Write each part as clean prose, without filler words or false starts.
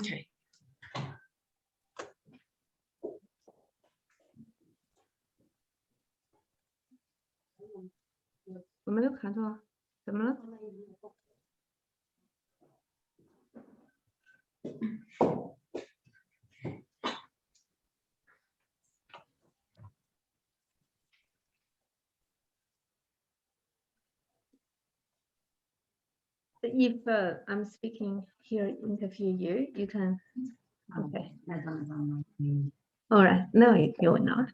Okay. 我没有看到，怎么了？ If I'm speaking here, interview you, you can. Okay. All right. No, you're not.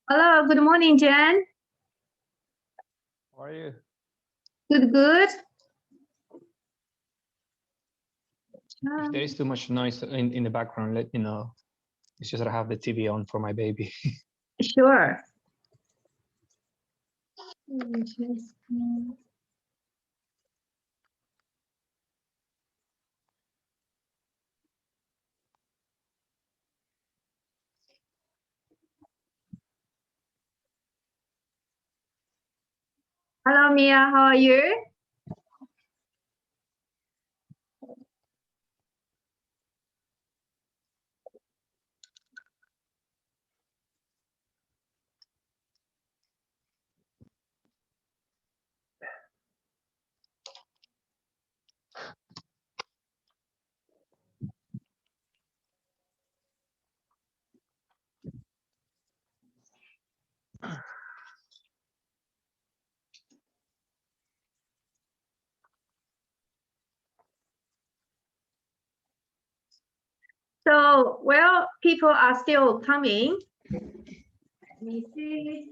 Hello. Good morning, Jen. How are you? Good. Good. If there is too much noise in the background, let me know. It's just that I have the TV on for my baby. Sure. Hello, Mia. How are you? So, well, people are still coming. Let me see.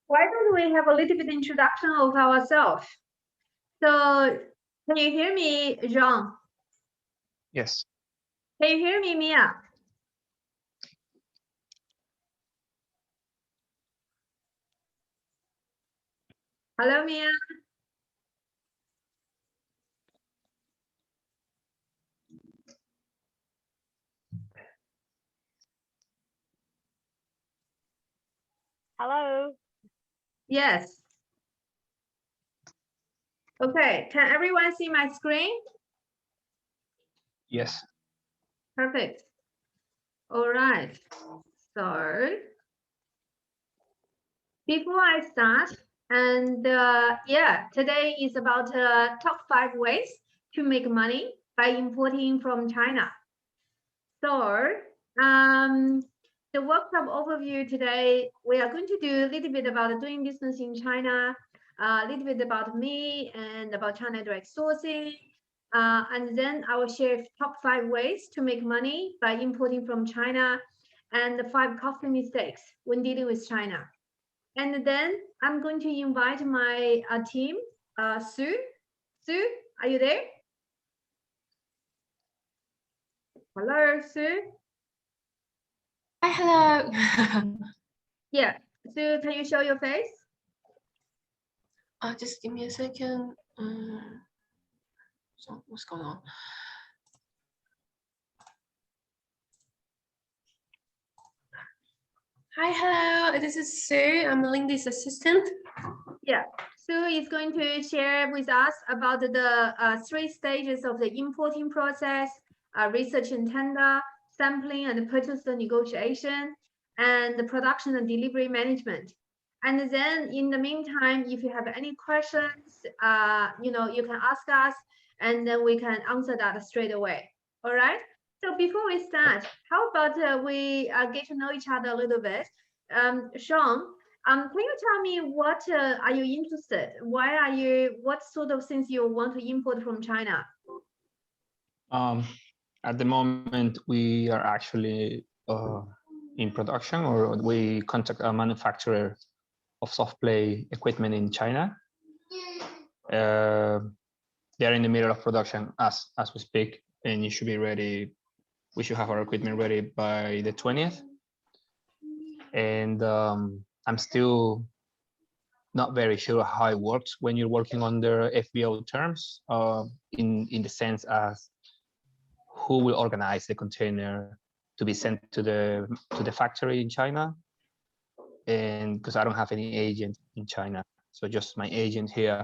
Why don't we have a little bit introduction of ourselves? So, can you hear me, Jean? Yes. Can you hear me, Mia? Hello, Mia. Hello. Yes. Okay, can everyone see my screen? Yes. Perfect. All right. So, before I start, and yeah, today is about top 5 ways to make money by importing from China. So, the workshop overview today, we are going to do a little bit about doing business in China, a little bit about me and about China direct sourcing. And then I will share top 5 ways to make money by importing from China and the 5 costly mistakes when dealing with China. And then I'm going to invite my team, Sue. Sue, are you there? Hello, Sue. Hi, hello. Yeah, Sue, can you show your face? Just give me a second. So what's going on? Hi, hello. This is Sue. I'm Lindy's assistant. Yeah, Sue is going to share with us about the 3 stages of the importing process, research and tender, sampling and purchase negotiation, and the production and delivery management. And then in the meantime, if you have any questions, you know, you can ask us and then we can answer that straight away. All right. So before we start, how about we get to know each other a little bit? Sean, can you tell me what are you interested? Why are you? What sort of things you want to import from China? At the moment, we are actually in production, or we contact a manufacturer of soft play equipment in China. They're in the middle of production as we speak, and it should be ready. We should have our equipment ready by the 20th. And I'm still not very sure how it works when you're working under FBO terms, in the sense as who will organize the container to be sent to the factory in China, and because I don't have any agent in China. So just my agent here,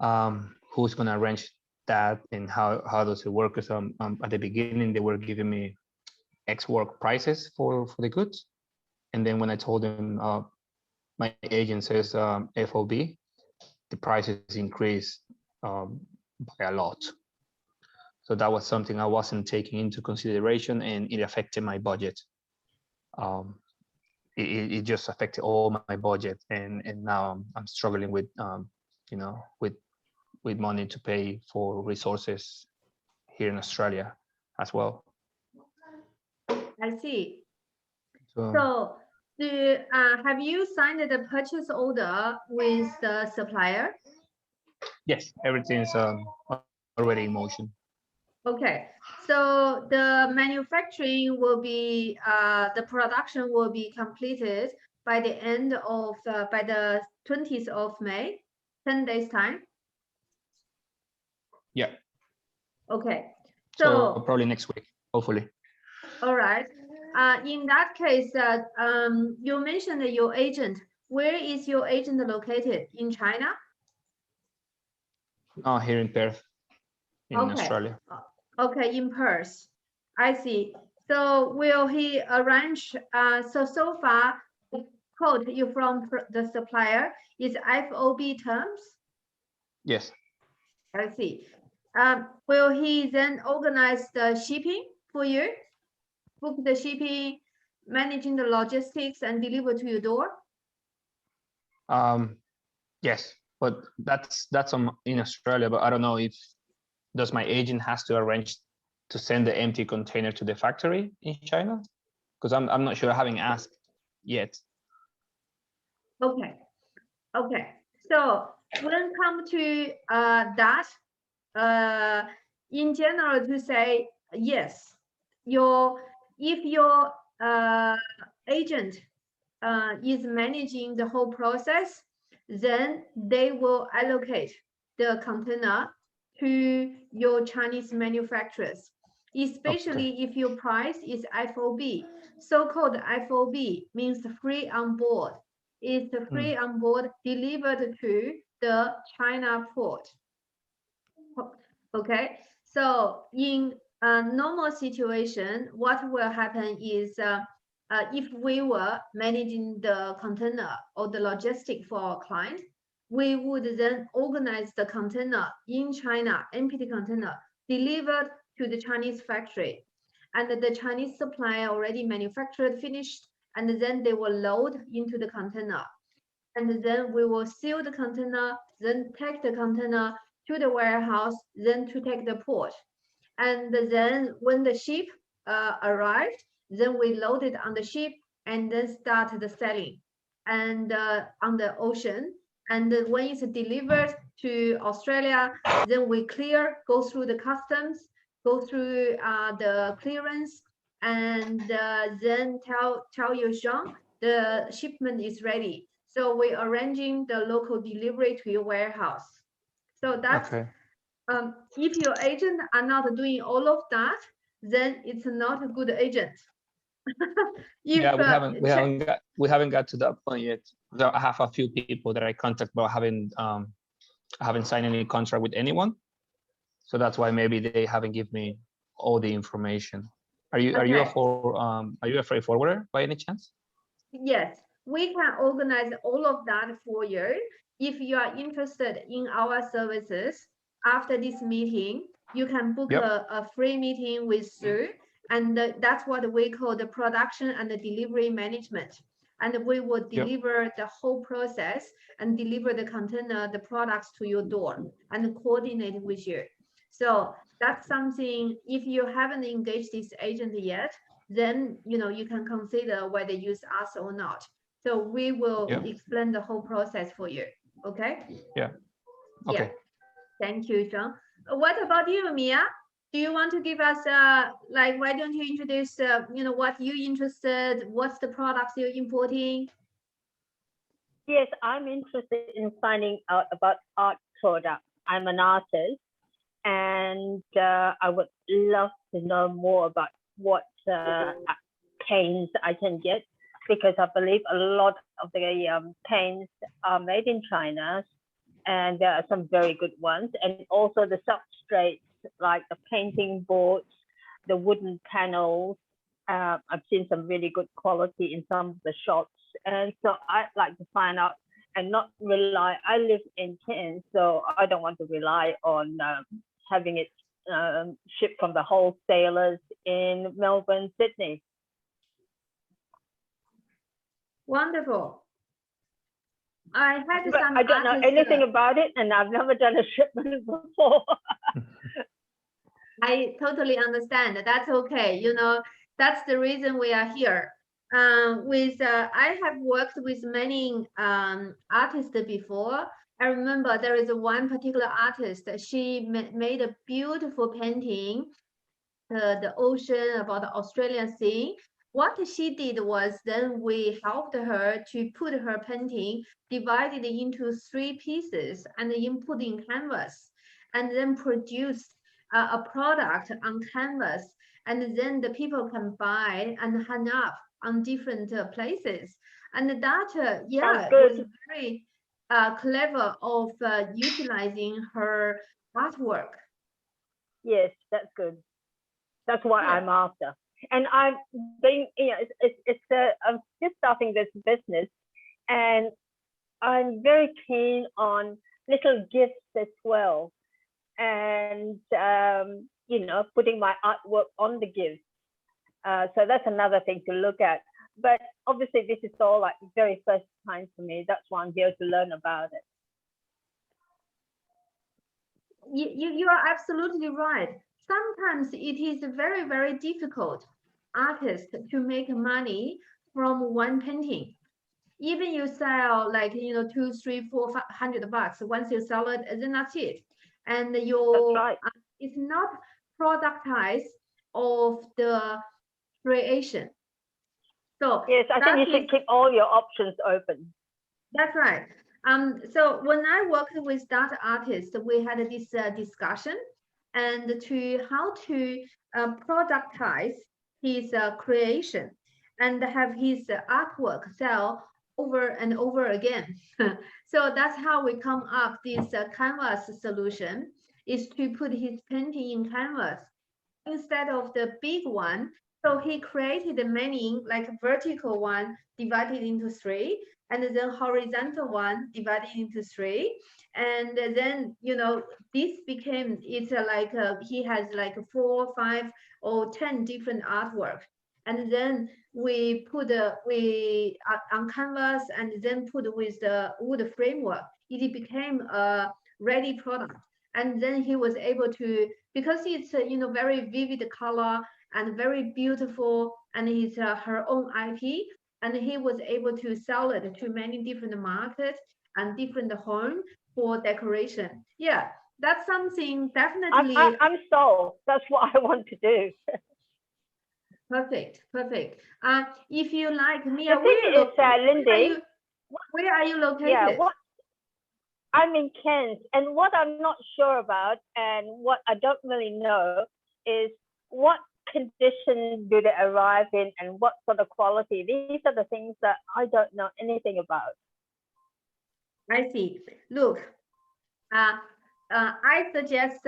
who's going to arrange that and how does it work? Because at the beginning, they were giving me X work prices for the goods. And then when I told them my agent says FOB, the prices increased by a lot. So that was something I wasn't taking into consideration, and it affected my budget. It just affected all my budget, and now I'm struggling with you know with money to pay for resources here in Australia as well. I see. So So have you signed the purchase order with the supplier? yes, everything's already in motion. Okay, so the manufacturing will be, the production will be completed by the end of, by the 20th of May, 10 days time. Yeah. Okay, So so probably next week, hopefully. all right. In that case, you mentioned your agent. Where is your agent located? In China? No, here in Perth, in Okay. Australia. Okay, in Perth. I see. So will he arrange? So far, the quote you from the supplier is FOB terms. Yes. I see. Will he then organize the shipping for you? Book the shipping, managing the logistics, and deliver to your door? Yes, but that's in Australia, but I don't know if does my agent has to arrange to send the empty container to the factory in China? Because I'm not sure, I haven't asked yet. Okay. Okay. So when it comes to that, in general, to say yes, if your agent is managing the whole process, then they will allocate the container to your Chinese manufacturers, especially if your price is FOB. So-called FOB means free on board. It's free on board delivered to the China port. Okay, so in a normal situation, what will happen is if we were managing the container or the logistic for our client, we would then organize the container in China, empty container, delivered to the Chinese factory. And the Chinese supplier already manufactured, finished, and then they will load into the container. And then we will seal the container, then take the container to the warehouse, then to take the port. And then when the ship arrived, then we load it on the ship and then start the selling and on the ocean. And when it's delivered to Australia, then we go through the customs, go through the clearance, and then tell you, Sean, the shipment is ready. So we're arranging the local delivery to your warehouse. So that's if your agent are not doing all of that, then it's not a good agent. Yeah, we haven't got to that point yet. I have a few people that I contact, but I haven't signed any contract with anyone. So that's why maybe they haven't given me all the information. Are you a freight forwarder by any chance? Yes, we can organize all of that for you. If you are interested in our services, after this meeting, you can book a free meeting with Sue, and that's what we call the production and the delivery management. And we will deliver the whole process and deliver the container, the products to your door and coordinate with you. So that's something, if you haven't engaged this agent yet, then you can consider whether use us or not. So we will explain the whole process for you. Okay? Yeah. Okay. Yeah. Thank you, Sean. What about you, Mia? Do you want to give us like, why don't you introduce what you interested, what's the products you're importing? Yes, I'm interested in finding out about art products. I'm an artist, and I would love to know more about what paints I can get. because I believe a lot of the paints are made in China, and there are some very good ones. And also the substrates, like the painting boards, the wooden panels. I've seen some really good quality in some of the shops. And so I'd like to find out and not rely. I live in Cairns, so I don't want to rely on having it shipped from the wholesalers in Melbourne, Sydney. Wonderful. I had But some I don't know artists, anything about it, and I've never done a shipment before. I totally understand. That's okay. You know, that's the reason we are here. I have worked with many artists before. I remember there is one particular artist. She made a beautiful painting, the ocean, about the Australian Sea. What she did was then we helped her to put her painting divided into 3 pieces and then put in canvas, and then produce a product on canvas, and then the people can buy and hang up on different places. And that, yeah, was very clever of utilizing her artwork. Yes, that's good. That's what I'm after. And I'm being, I'm just starting this business, and I'm very keen on little gifts as well. And, putting my artwork on the gifts. So that's another thing to look at. But obviously, this is all like very first time for me. That's why I'm here to learn about it. You are absolutely right. Sometimes it is very, very difficult artists to make money from one painting. Even you sell like, $200, $300, $400 $500. Once you sell it, then that's it. And That's right. it's not productized of the creation. So yes, I think you should keep all your options open. That's right. So when I worked with that artist, we had this discussion and how to productize his creation and have his artwork sell over and over again. So that's how we come up this canvas solution, is to put his painting in canvas instead of the big one. So he created many, like vertical one divided into 3, and then horizontal one divided into 3. And then, this became, it's like he has like 4, 5, or 10 different artwork. And then we put on canvas and then put with the wood framework. It became a ready product. And then he was able to, because it's very vivid color and very beautiful, and it's her own IP, and he was able to sell it to many different markets and different homes for decoration. Yeah, that's something definitely. I'm sold. That's what I want to do. Perfect. If you like, Mia, Lindy, where are you located? Yeah, I'm in Cairns, and what I'm not sure about and what I don't really know is what condition do they arrive in and what sort of quality. These are the things that I don't know anything about. I see. Look, I suggest,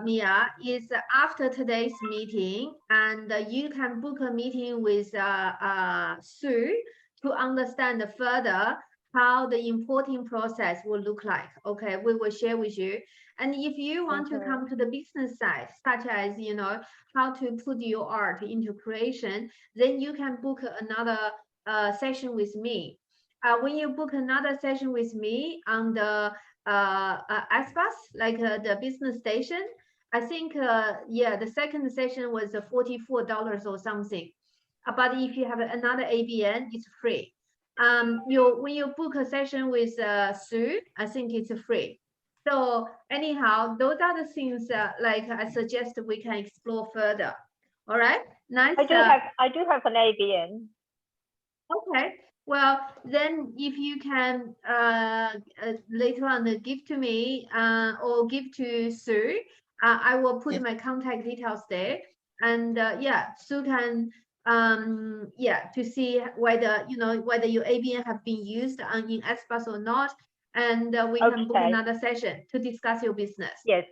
Mia, is after today's meeting, and you can book a meeting with Sue to understand further how the importing process will look like. Okay, we will share with you. And if you want to come to the business side, such as, how to put your art into creation, then you can book another session with me. When you book another session with me on the ASPAS, like the business station, I think, the second session was $44 or something. But if you have another ABN, it's free. When you book a session with Sue, I think it's free. So anyhow, those are the things like I suggest we can explore further. All right, nice. I do have an ABN. Okay. Well, then if you can later on give to me or give to Sue, I will put my contact details there. And Sue can yeah, to see whether whether your ABN have been used in XBus or not, and we can book Okay. another session to discuss your business. Yes.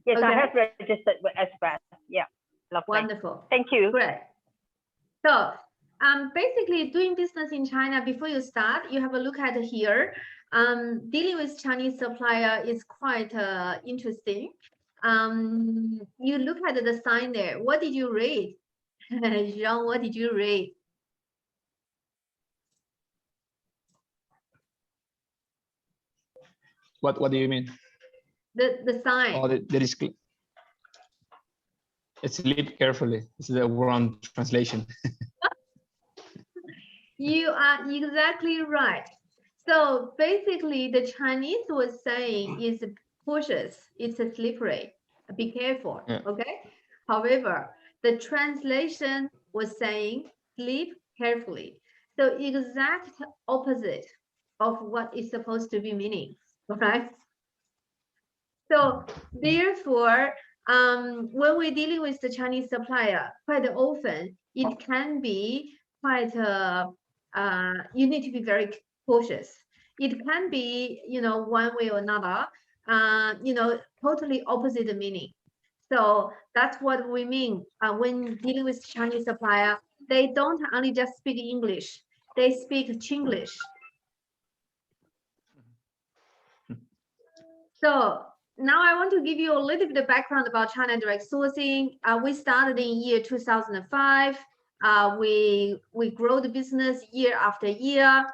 Yes, I Okay. have registered with Express. Yeah. Lovely. Wonderful. Thank you. Great. So basically doing business in China, before you start, you have a look at here. Dealing with Chinese supplier is quite interesting. You look at the sign there. What did you read? Jean, what did you read? What do you mean? The sign. Oh, there is. Sleep carefully. This is the wrong translation. You are exactly right. So basically, the Chinese was saying is cautious, it's a slippery, be careful, Yeah. okay? However, the translation was saying sleep carefully. So exact opposite of what is supposed to be meaning, right? So therefore, when we're dealing with the Chinese supplier, quite often it can be quite you need to be very cautious. It can be, one way or another, totally opposite meaning. So that's what we mean when dealing with Chinese supplier. They don't only just speak English, they speak Chinglish. So now I want to give you a little bit of background about China direct sourcing. We started in year 2005. We grow the business year after year.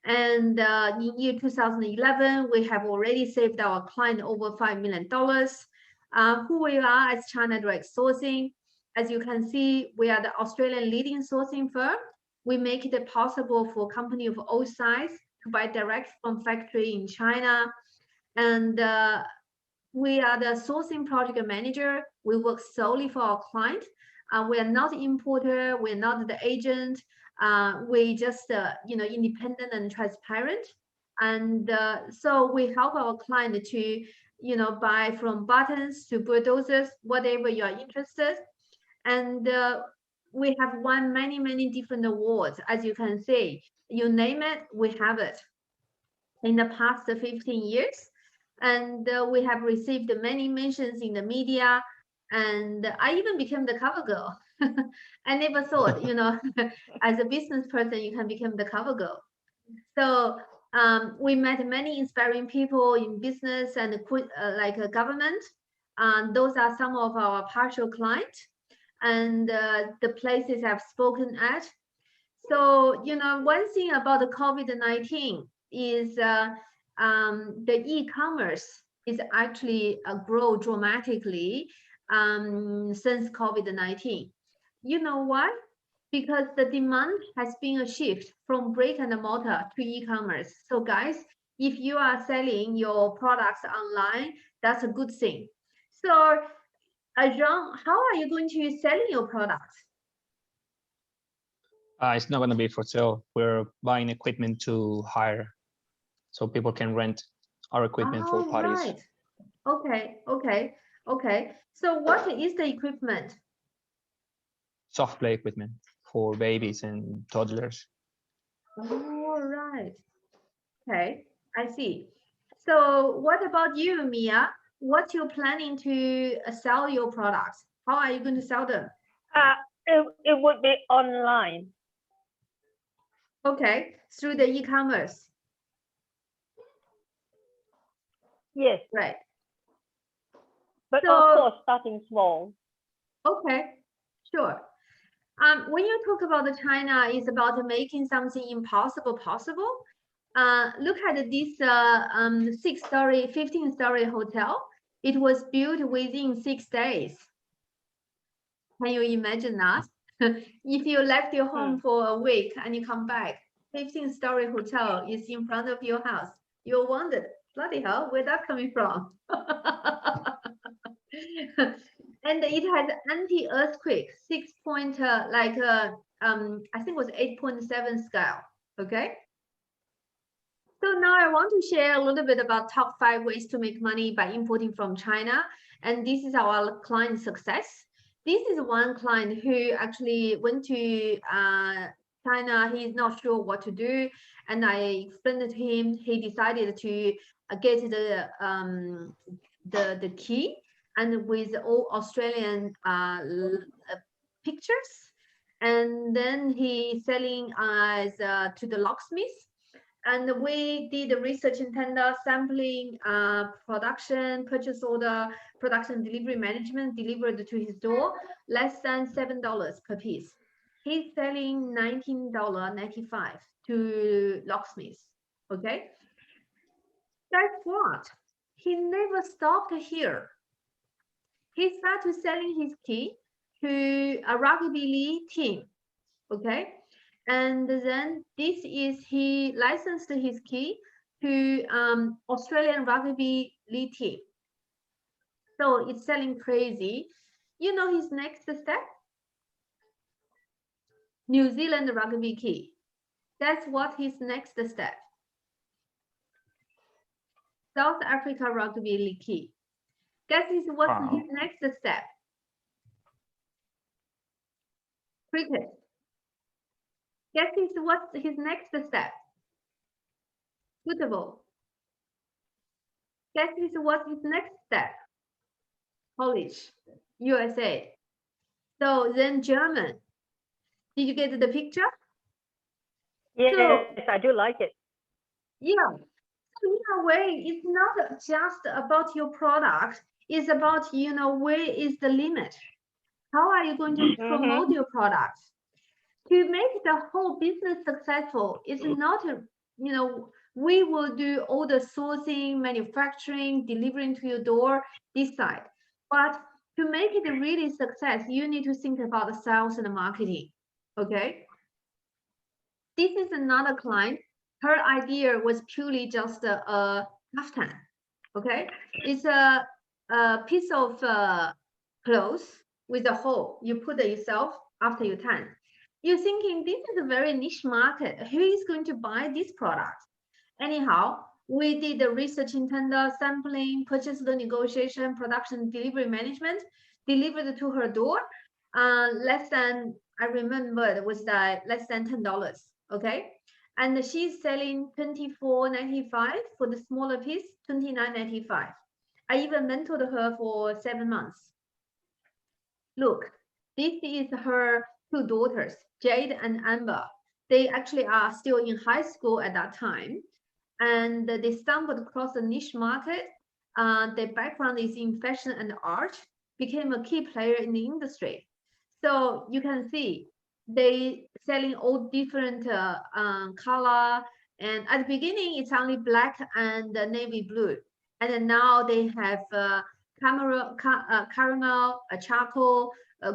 And in year 2011, we have already saved our client over $5 million. Who we are as China direct sourcing, as you can see, we are the Australian leading sourcing firm. We make it possible for company of all size to buy direct from factory in China. And we are the sourcing project manager. We work solely for our client. We are not importer. We're not the agent. We just, independent and transparent. And so we help our client to, buy from buttons to bulldozers, whatever you are interested. And we have won many, many different awards. As you can see, you name it, we have it. In the past 15 years. And we have received many mentions in the media, and I even became the cover girl. I never thought, as a business person, you can become the cover girl. So we met many inspiring people in business and like a government. Those are some of our partial clients and the places I've spoken at. So, one thing about the COVID-19 is the e-commerce is actually grow dramatically since COVID-19. You know why? Because the demand has been a shift from brick and mortar to e-commerce. So guys, if you are selling your products online, that's a good thing. So Jean, how are you going to sell your products? It's not going to be for sale. We're buying equipment to hire, so people can rent our equipment for parties. Right. Okay. So what is the equipment? Soft play equipment for babies and toddlers. All right. Okay, I see. So what about you, Mia? What you planning to sell your products? How are you going to sell them? It would be online. Okay, through the e-commerce. Yes. Right. But of course, starting small. Okay, sure. When you talk about the China, it's about making something impossible possible. Look at this 6-story, 15-story hotel. It was built within 6 days. Can you imagine that? If you left your home for a week and you come back, 15-story hotel is in front of your house. You wondered, bloody hell, where's that coming from? And it has anti-earthquake, 6 point, I think it was 8.7 scale. Okay. So now I want to share a little bit about top 5 ways to make money by importing from China. And this is our client success. this is one client who actually went to China. He's not sure what to do, and I explained to him. He decided to get the key, and with all Australian pictures, and then he selling as to the locksmith. And we did the research and tender, sampling, production, purchase order, production delivery management, delivered to his door, less than $7 per piece. He's selling $19.95 to locksmiths. Okay. Guess what? He never stopped here. He started selling his key to a rugby league team. Okay. And then this is, he licensed his key to Australian rugby league team. So it's selling crazy. You know his next step? New Zealand rugby key. That's what his next step. South Africa rugby league key. Guess what's his next step? Cricket. Guess what's his next step? Football. Guess what's his next step? College, USA. So then German. Did you get the picture? Yes, So, I do like it. yeah. So in a way, it's not just about your product. It's about, you know, where is the limit? How are you going to promote your product? To make the whole business successful, it's not, you know, we will do all the sourcing, manufacturing, delivering to your door, this side. But to make it a really success, you need to think about the sales and the marketing. Okay. This is another client. Her idea was purely just a kaftan. Okay. It's a piece of clothes with a hole. You put it yourself after you tan. You're thinking this is a very niche market. Who is going to buy this product? Anyhow, we did the research in tender, sampling, purchase the negotiation, production, delivery management, delivered to her door. Less than, I remember it was less than $10. Okay. And she's selling $24.95 for the smaller piece, $29.95. I even mentored her for 7 months. Look, this is her 2 daughters, Jade and Amber. They actually are still in high school at that time, and they stumbled across a niche market. Their background is in fashion and art, became a key player in the industry. So you can see they selling all different color, and at the beginning it's only black and navy blue, and then now they have caramel, charcoal,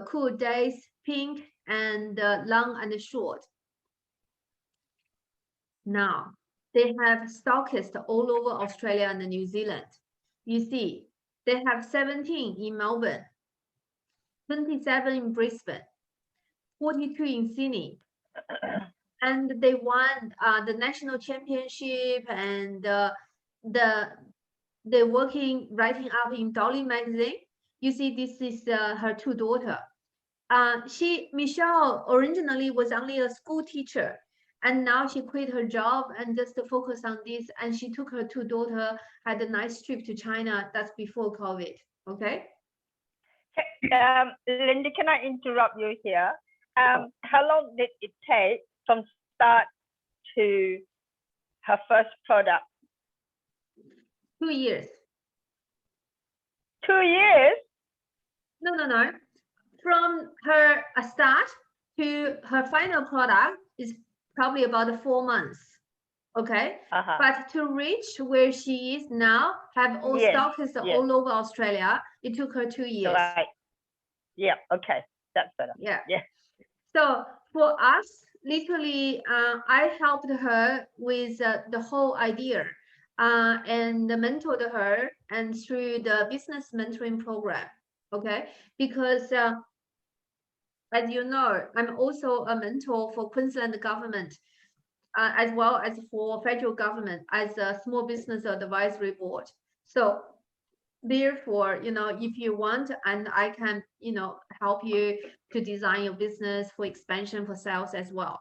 cool days, pink, and long and short. Now they have stockists all over Australia and New Zealand. You see, they have 17 in Melbourne, 27 in Brisbane, 42 in Sydney, and they won the national championship, and they're working, writing up in Dolly magazine. You see, this is her 2 daughters. Michelle originally was only a school teacher, and now she quit her job and just to focus on this. And she took her 2 daughters, had a nice trip to China. That's before COVID. Okay. Lindy, can I interrupt you here? How long did it take from start to her first product? 2 years. 2 years? No. From her start to her final product is probably about 4 months. Okay. But to reach where she is now, have all stockists all over Australia, it took her 2 years. Right. Yeah. Okay. That's better. Yeah. Yeah. So for us, literally, I helped her with the whole idea and mentored her, and through the business mentoring program. Okay. Because as you know, I'm also a mentor for Queensland government, as well as for federal government as a small business advisory board. So therefore, if you want, and I can, help you to design your business for expansion, for sales as well.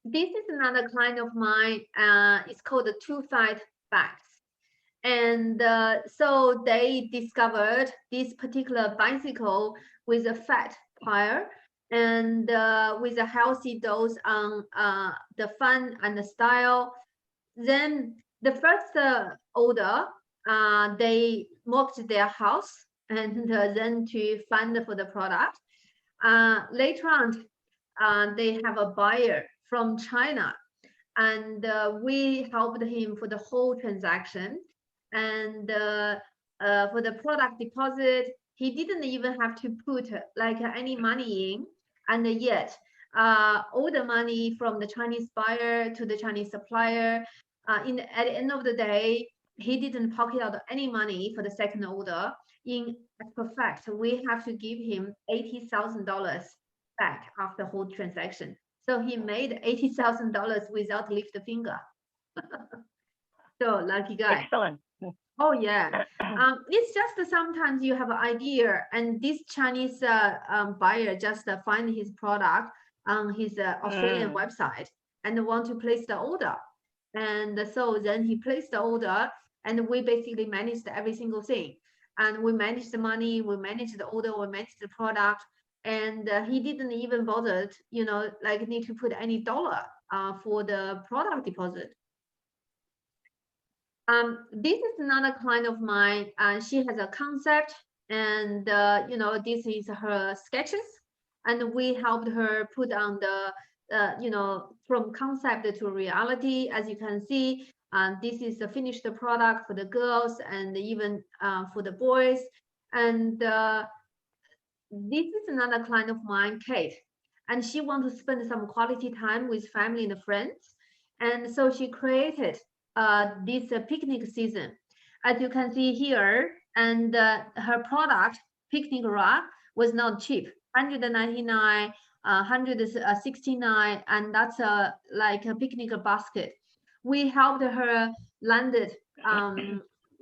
This is another client of mine. It's called the two-side bags. And so they discovered this particular bicycle with a fat tire and with a healthy dose on the fun and the style. Then the first order, they mocked their house and then to fund for the product. Later on, they have a buyer from China, and we helped him for the whole transaction. And for the product deposit, he didn't even have to put like any money in, and yet all the money from the Chinese buyer to the Chinese supplier, at the end of the day, he didn't pocket out any money for the second order. In fact, we have to give him $80,000 back after the whole transaction. So he made $80,000 without lift the finger. So lucky guy. Excellent. Oh yeah. It's just sometimes you have an idea, and this Chinese buyer just find his product on his Australian website and want to place the order. And so then he placed the order, and we basically managed every single thing. And we managed the money, we managed the order, we managed the product. And he didn't even bother, like need to put any dollar for the product deposit. This is another client of mine. She has a concept, and this is her sketches, and we helped her put on the from concept to reality. As you can see, this is the finished product for the girls and even for the boys. And this is another client of mine, Kate, and she wants to spend some quality time with family and friends. And so she created this picnic season. As you can see here, and her product, picnic rug, was not cheap, 199, 169, and that's like a picnic basket. We helped her landed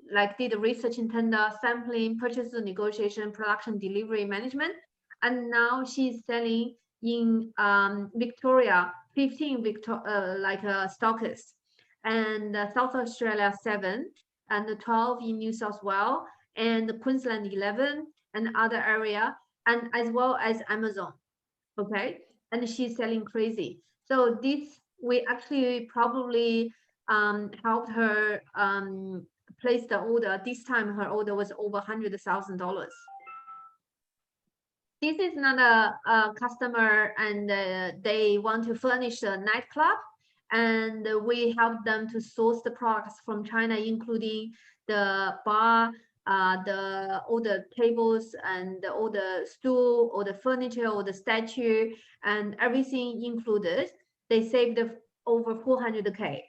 like did research in tender, sampling, purchase negotiation, production, delivery, management. And now she's selling in Victoria, 15 like stockists, and South Australia 7, and 12 in New South Wales, and Queensland 11, and other area, and as well as Amazon. Okay, and she's selling crazy. So this, we actually probably helped her place the order. This time her order was over $100,000. This is another customer, and they want to furnish a nightclub, and we help them to source the products from China, including the bar, all the tables, and all the stool, all the furniture, all the statue, and everything included. They saved over 400K.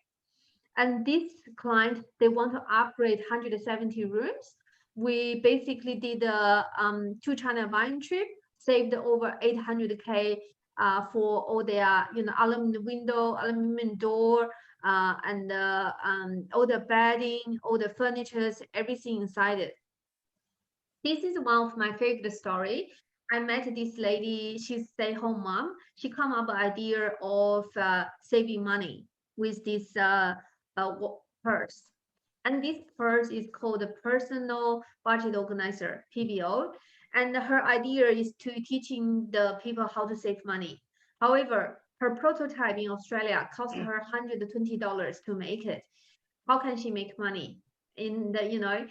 And this client, they want to upgrade 170 rooms. We basically did a to China buying trip, saved over 800K for all their, aluminum window, aluminum door, and all the bedding, all the furnitures, everything inside it. This is one of my favorite story. I met this lady, she's a stay-home mom. She come up with the idea of saving money with this purse. And this purse is called the Personal Budget Organizer, PBO. And her idea is to teaching the people how to save money. However, her prototype in Australia cost her $120 to make it. How can she make money? In the,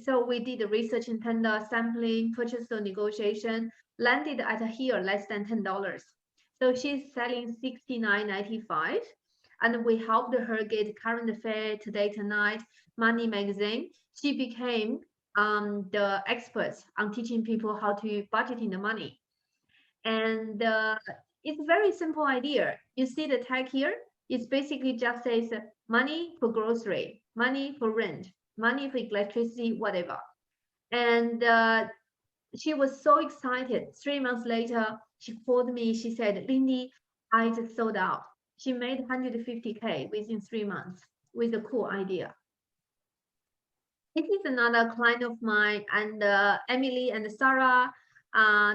so we did the research in tender, sampling, purchase or negotiation, landed at here less than $10. So she's selling $69.95. And we helped her get Current Affair, Today Tonight, Money Magazine. She became the experts on teaching people how to budget in the money. And it's a very simple idea. You see the tag here? It's basically just says money for grocery, money for rent, money for electricity, whatever. And she was so excited. 3 months later, she called me. She said, Lindy, I just sold out. She made 150K within 3 months with a cool idea. This is another client of mine, and Emily and Sarah,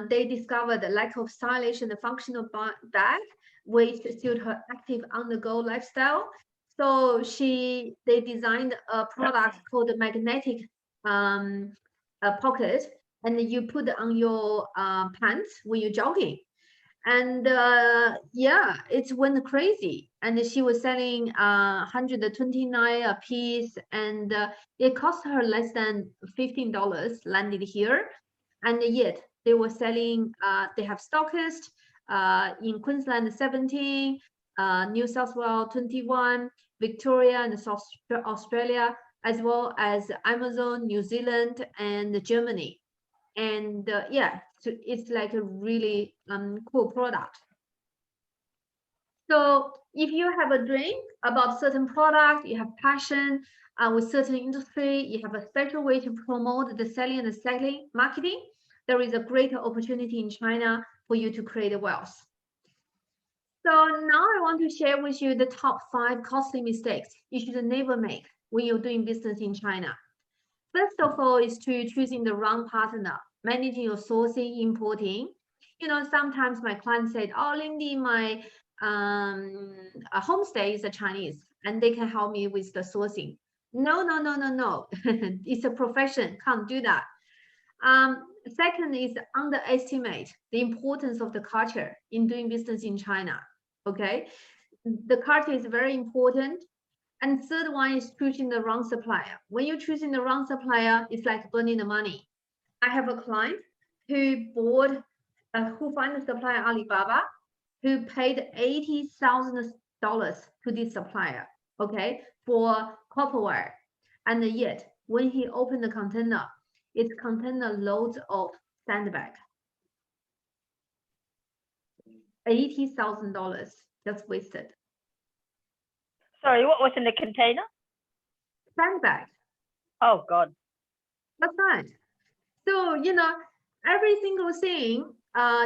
they discovered the lack of stylish and functional bag, which suit her active on-the-go lifestyle. So they designed a product called the magnetic pocket, and you put on your pants when you're jogging. And yeah, it went crazy. And she was selling 129 a piece, and it cost her less than $15 landed here. And yet they were selling, they have stockists in Queensland 17, New South Wales 21, Victoria and South Australia, as well as Amazon, New Zealand, and Germany. And yeah, so it's like a really cool product. So if you have a dream about certain product, you have passion with certain industry, you have a special way to promote the selling and the selling marketing, there is a greater opportunity in China for you to create wealth. So now I want to share with you the top 5 costly mistakes you should never make when you're doing business in China. First of all is to choosing the wrong partner, managing your sourcing, importing. You know, sometimes my client said, oh, Lindy, my homestay is a Chinese and they can help me with the sourcing. No. It's a profession, can't do that. Second is underestimate the importance of the culture in doing business in China. Okay, the culture is very important. And third one is choosing the wrong supplier. When you're choosing the wrong supplier, it's like burning the money. I have a client who found a supplier Alibaba, who paid $80,000 to this supplier, okay, for copperware. And yet, when he opened the container, it contained loads of sandbag. $80,000 just wasted. Sorry, what was in the container? Sandbag. Oh, God. That's right. So, you know, every single thing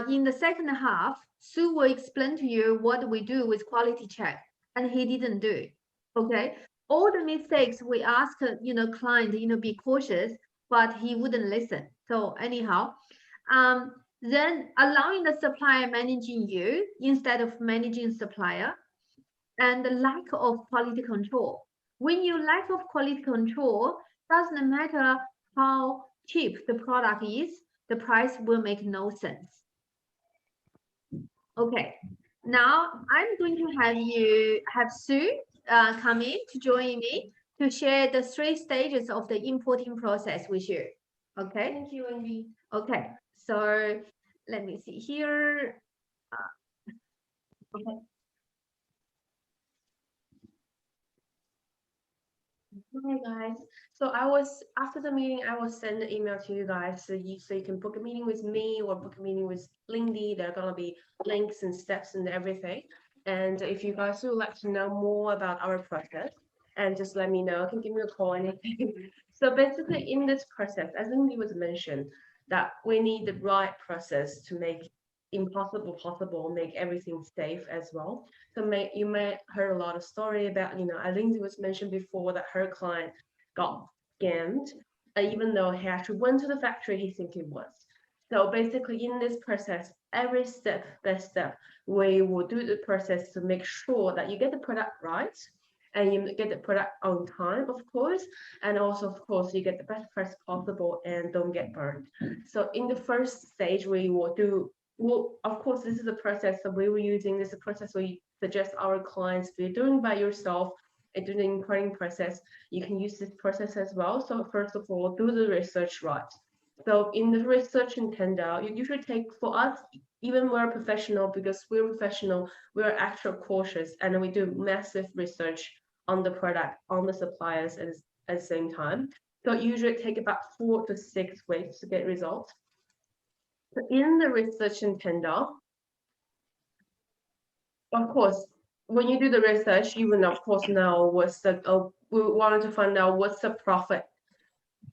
in the second half, Sue will explain to you what we do with quality check, and he didn't do. Okay. All the mistakes we ask, you know, client, you know, be cautious, but he wouldn't listen. So anyhow, then allowing the supplier managing you instead of managing supplier, and the lack of quality control. When you lack of quality control, doesn't matter how cheap the product is, the price will make no sense. Okay, now I'm going to have Sue come in to join me to share the 3 stages of the importing process with you. Okay. Thank you, Wendy. Okay, so let me see here. Okay. Hi guys. So after the meeting, I will send an email to you guys so you can book a meeting with me or book a meeting with Lindy. There are gonna be links and steps and everything. And if you guys would like to know more about our process, and just let me know, you can give me a call, anything. So basically in this process, as Lindy was mentioned, that we need the right process to make impossible possible, make everything safe as well. So you may heard a lot of story about, you know, Lindsay was mentioned before that her client got scammed, even though he actually went to the factory he think it was. So basically in this process, every step by step, we will do the process to make sure that you get the product right and you get the product on time, of course, and also, of course, you get the best price possible and don't get burned. So in the first stage, we will do, well, of course, this is a process that we were using. This is a process we suggest our clients, if you're doing by yourself and doing the importing process, you can use this process as well. So first of all, do the research right. So in the research and tender, you usually take, for us, even we're professional, because we're professional, we're actually cautious, and we do massive research on the product, on the suppliers at the same time. So it usually take about 4 to 6 weeks to get results. So in the research and tender, of course, when you do the research, you will of course know what's the, we wanted to find out what's the profit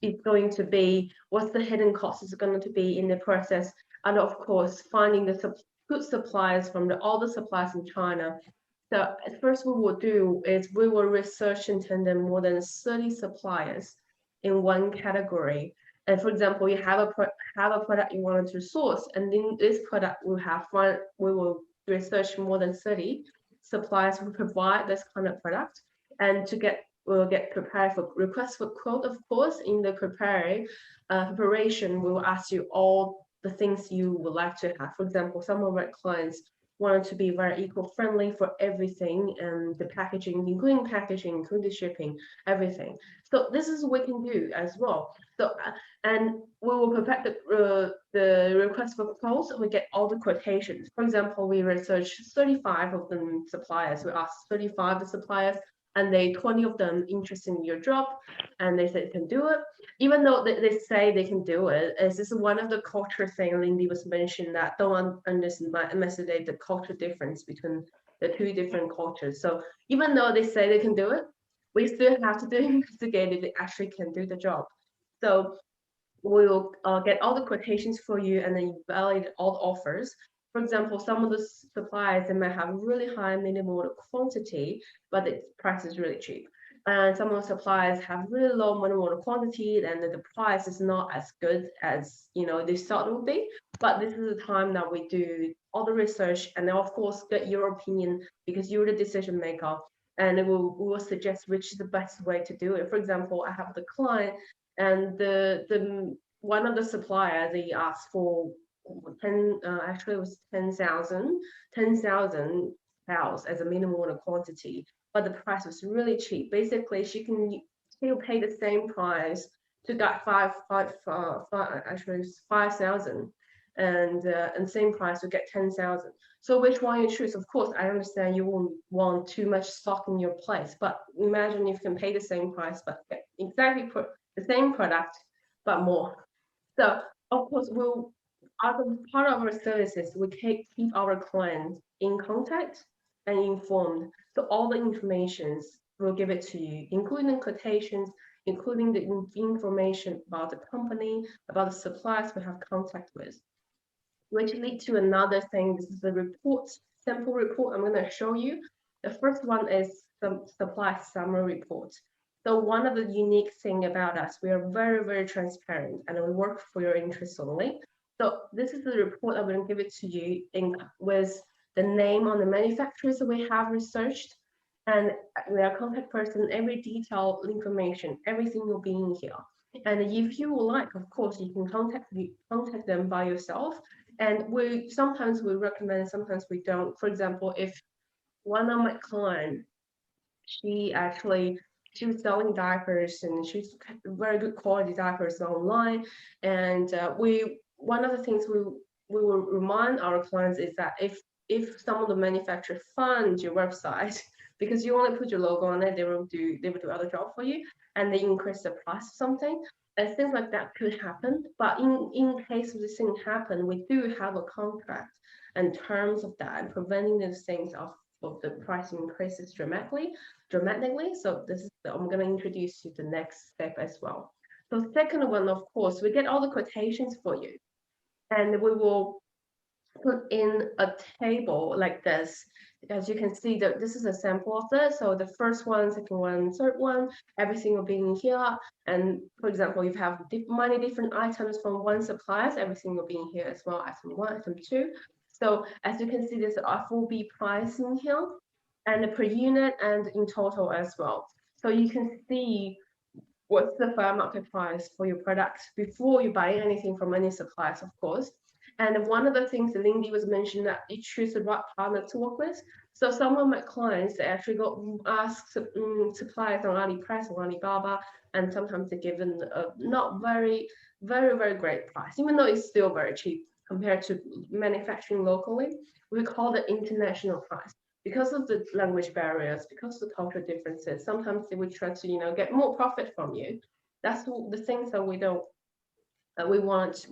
is going to be, what's the hidden cost is going to be in the process, and of course, finding the good suppliers from all the suppliers in China. So at first we will do is we will research and tender more than 30 suppliers in one category. And for example, you have a product you wanted to source, and in this product we will research more than 30 suppliers who provide this kind of product, and we'll get prepared for request for quote. Of course, in the preparation, we will ask you all the things you would like to have. For example, some of our clients wanted to be very eco-friendly for everything, and the packaging, including shipping, everything. So this is what we can do as well. So and we will prepare the request for quotes, and we get all the quotations. For example, we researched 35 of them suppliers. We asked 35 the suppliers, and 20 of them interested in your job, and they said they can do it. Even though they say they can do it, this is one of the culture thing Lindy was mentioning, that don't underestimate the culture difference between the two different cultures. So even though they say they can do it, we still have to investigate if they actually can do the job. So we'll get all the quotations for you, and then evaluate all the offers. For example, some of the suppliers, they might have really high minimum order quantity, but the price is really cheap. And some of the suppliers have really low minimum order quantity, and the price is not as good as they thought it would be. But this is the time that we do all the research, and then of course get your opinion, because you're the decision maker, and we will suggest which is the best way to do it. For example, I have the client, and the one of the suppliers, they asked for 10, actually it was 10,000 cows as a minimum order quantity, but the price was really cheap. Basically, she can still pay the same price to get 5,000, and same price to get 10,000. So which one you choose? Of course, I understand you won't want too much stock in your place, but imagine if you can pay the same price but get exactly the same product but more. So of course, as a part of our services, we keep our clients in contact and informed. So all the informations we'll give it to you, including quotations, including the information about the company, about the suppliers we have contact with. Which leads to another thing. This is the report, sample report I'm going to show you. The first one is the supply summary report. So one of the unique thing about us, we are very, very transparent, and we work for your interests only. So this is the report. I'm going to give it to you with the name on the manufacturers that we have researched, and we are contact person, every detailed information, everything will be in here. And if you would like, of course, you can contact them by yourself. And sometimes we recommend, sometimes we don't. For example, if one of my clients, she was selling diapers, and she's very good quality diapers online. And one of the things we will remind our clients is that if some of the manufacturer funds your website, because you only put your logo on it, they will do other job for you, and they increase the price of something. And things like that could happen. But in case of this thing happen, we do have a contract and terms of that, and preventing those things of the price increases dramatically. So this is I'm going to introduce you to the next step as well. So second one, of course, we get all the quotations for you, and we will put in a table like this. As you can see, this is a sample of this. So the first one, second one, third one, everything will be in here. And for example, if you have many different items from one supplier, everything will be in here as well, item 1, item 2. So as you can see, there's a FOB price in here, and per unit and in total as well. So you can see what's the fair market price for your product before you buy anything from any suppliers, of course. And one of the things that Lindy was mentioning, that you choose the right partner to work with. So some of my clients, they actually ask suppliers on AliExpress or Alibaba, and sometimes they give them a not very, very, very great price, even though it's still very cheap compared to manufacturing locally. We call it international price. Because of the language barriers, because of the cultural differences, sometimes they would try to, get more profit from you. That's the things that we don't want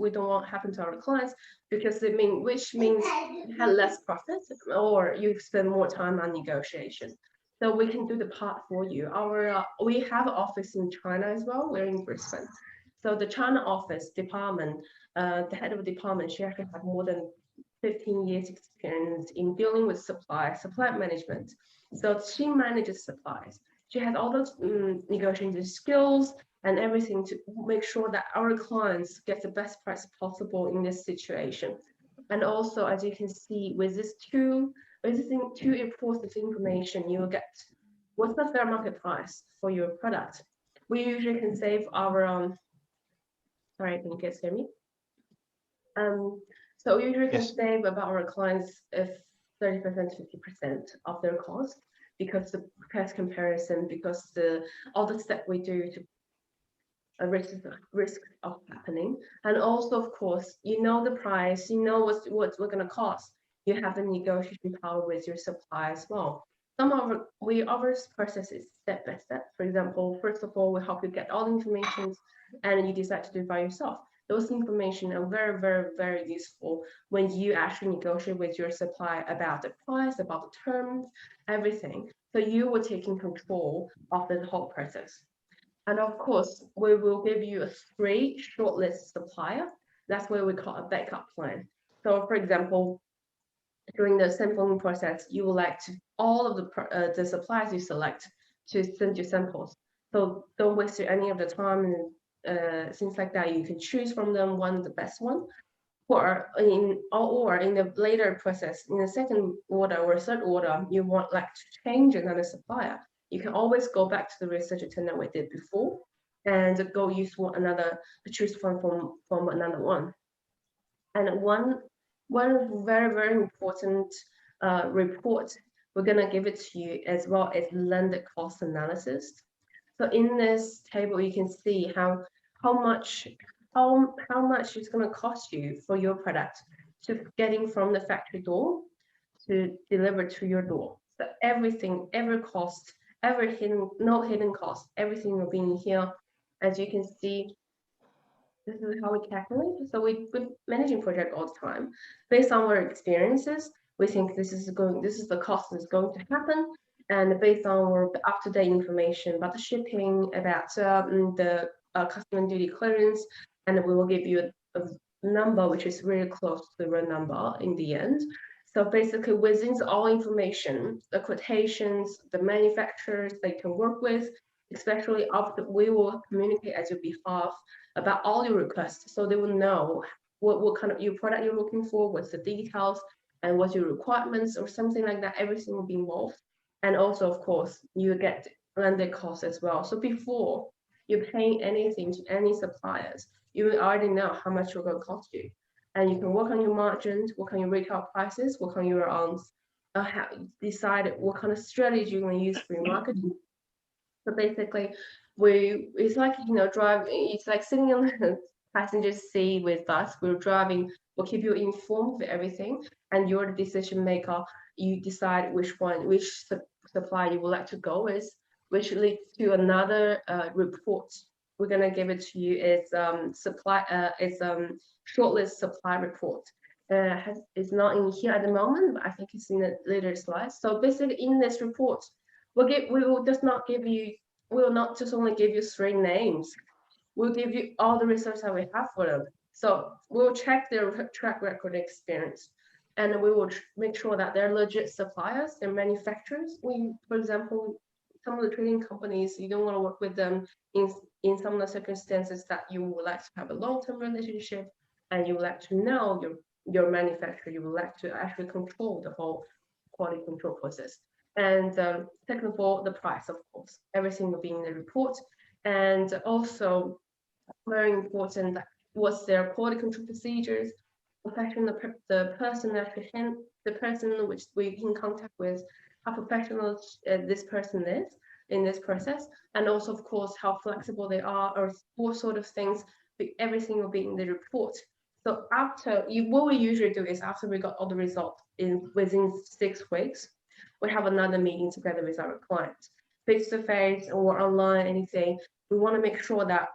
happen to our clients, because which means you have less profit, or you spend more time on negotiation. So we can do the part for you. We have an office in China as well. We're in Brisbane. So the China office department, the head of the department, she actually had more than 15 years experience in dealing with supply management. So she manages supplies. She has all those negotiation skills, and everything to make sure that our clients get the best price possible in this situation. And also, as you can see, with this two reports of information, you will get what's the fair market price for your product. We usually can save our sorry, can you guys hear me? So we usually can Yes. save about our clients if 30% to 50% of their cost, because the price comparison, because all the steps we do to risk of happening. And also, of course, you know the price, you know what's going to cost. You have the negotiation power with your supply as well. Some of our process is step by step. For example, first of all, we help you get all the information, and you decide to do it by yourself. Those information are very, very, very useful when you actually negotiate with your supplier about the price, about the terms, everything. So you will take in control of the whole process. And of course, we will give you a free shortlist supplier. That's what we call a backup plan. So for example, during the sampling process, you would like to all of the suppliers you select to send you samples. So don't waste any of the time and things like that. You can choose from them the best one. Or in the later process, in the second order or third order, you want like to change another supplier. You can always go back to the research attempt that we did before and go use choose from another one. And one very, very important report we're gonna give it to you as well as landed cost analysis. So in this table, you can see how much it's going to cost you for your product to getting from the factory door to deliver to your door. So everything, every cost, no hidden cost, everything will be in here. As you can see, this is how we calculate. So we've been managing project all the time. Based on our experiences, we think this is the cost that's going to happen. And based on our up-to-date information about the shipping, about the customs duty clearance, and we will give you a number which is really close to the real number in the end. So basically, within all information, the quotations, the manufacturers they can work with, especially after we will communicate as your behalf about all your requests, so they will know what kind of your product you're looking for, what's the details, and what's your requirements or something like that. Everything will be involved. And also, of course, you get landed costs as well. So before you're paying anything to any suppliers, you will already know how much it's going to cost you. And you can work on your margins, work on your retail prices, work on your decide what kind of strategy you're going to use for your marketing. So basically, it's like it's like sitting on the passenger seat with us. We're driving. We'll keep you informed of everything, and you're the decision maker. You decide which supply you would like to go with, which leads to another report. We're gonna give it to you as shortlist supply report. It's not in here at the moment, but I think it's in the later slides. So basically, in this report, we will not just only give you 3 names. We'll give you all the research that we have for them. So we'll check their track record experience, and we will make sure that they're legit suppliers, they're manufacturers. For example, some of the trading companies, you don't want to work with them in some of the circumstances that you would like to have a long-term relationship, and you would like to know your manufacturer, you would like to actually control the whole quality control process. And second of all, the price, of course, everything will be in the report. And also very important, what's their quality control procedures, professional, the person which we in contact with, how professional this person is in this process, and also of course how flexible they are, or what sort of things. Everything will be in the report. So what we usually do is after we got all the results within 6 weeks, we have another meeting together with our clients, face to face or online, anything. We want to make sure that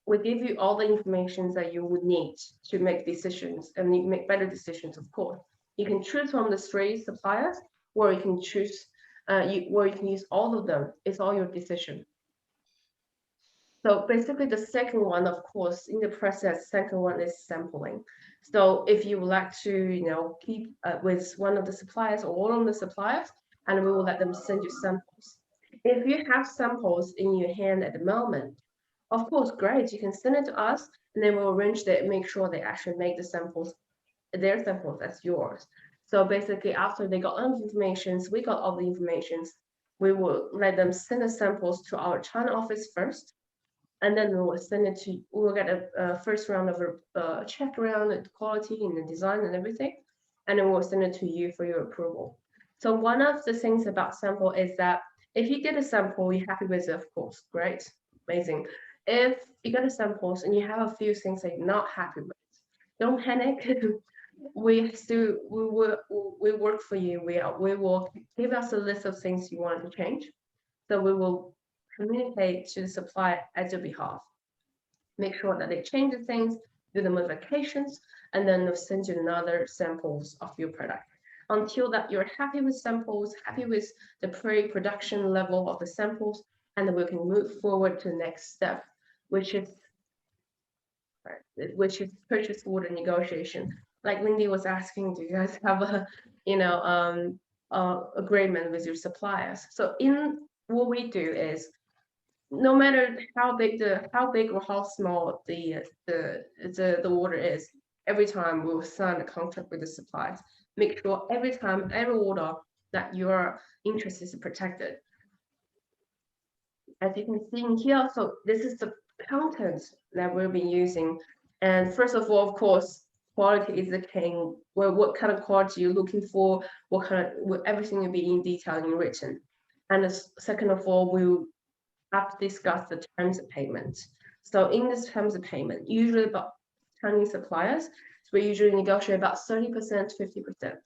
we give you all the information that you would need to make decisions, and you make better decisions, of course. You can choose from the 3 suppliers, or you can choose, or you can use all of them. It's all your decision. So basically the second one, of course, in the process, second one is sampling. So if you would like to, keep with one of the suppliers or all of the suppliers, and we will let them send you samples. If you have samples in your hand at the moment, Of course, great. You can send it to us, and then we'll arrange that. Make sure they actually make the samples, their samples as yours. So basically, after they got all the information, we got all the information. We will let them send the samples to our China office first, and then we will send it to. We will get a first round of check around the quality and the design and everything, and then we'll send it to you for your approval. So one of the things about sample is that if you get a sample, you're happy with it, of course, great, amazing. If you get a samples and you have a few things that you're not happy with, don't panic. we work for you. We will give us a list of things you want to change. So we will communicate to the supplier at your behalf. Make sure that they change the things, do the modifications, and then they'll send you another samples of your product. Until that you're happy with samples, happy with the pre-production level of the samples, and then we can move forward to the next step, which is purchase order negotiation. Like Lindy was asking, do you guys have a agreement with your suppliers? So in what we do is, no matter how big or how small the order is, every time we will sign a contract with the suppliers. Make sure every time, every order, that your interest is protected. As you can see in here, so this is the content that we'll be using. And first of all, of course, quality is the king. Well, what kind of quality you're looking for, everything will be in detail in written. And second of all, we'll have to discuss the terms of payment. So in this terms of payment, usually about Chinese suppliers, so we usually negotiate about 30% to 50%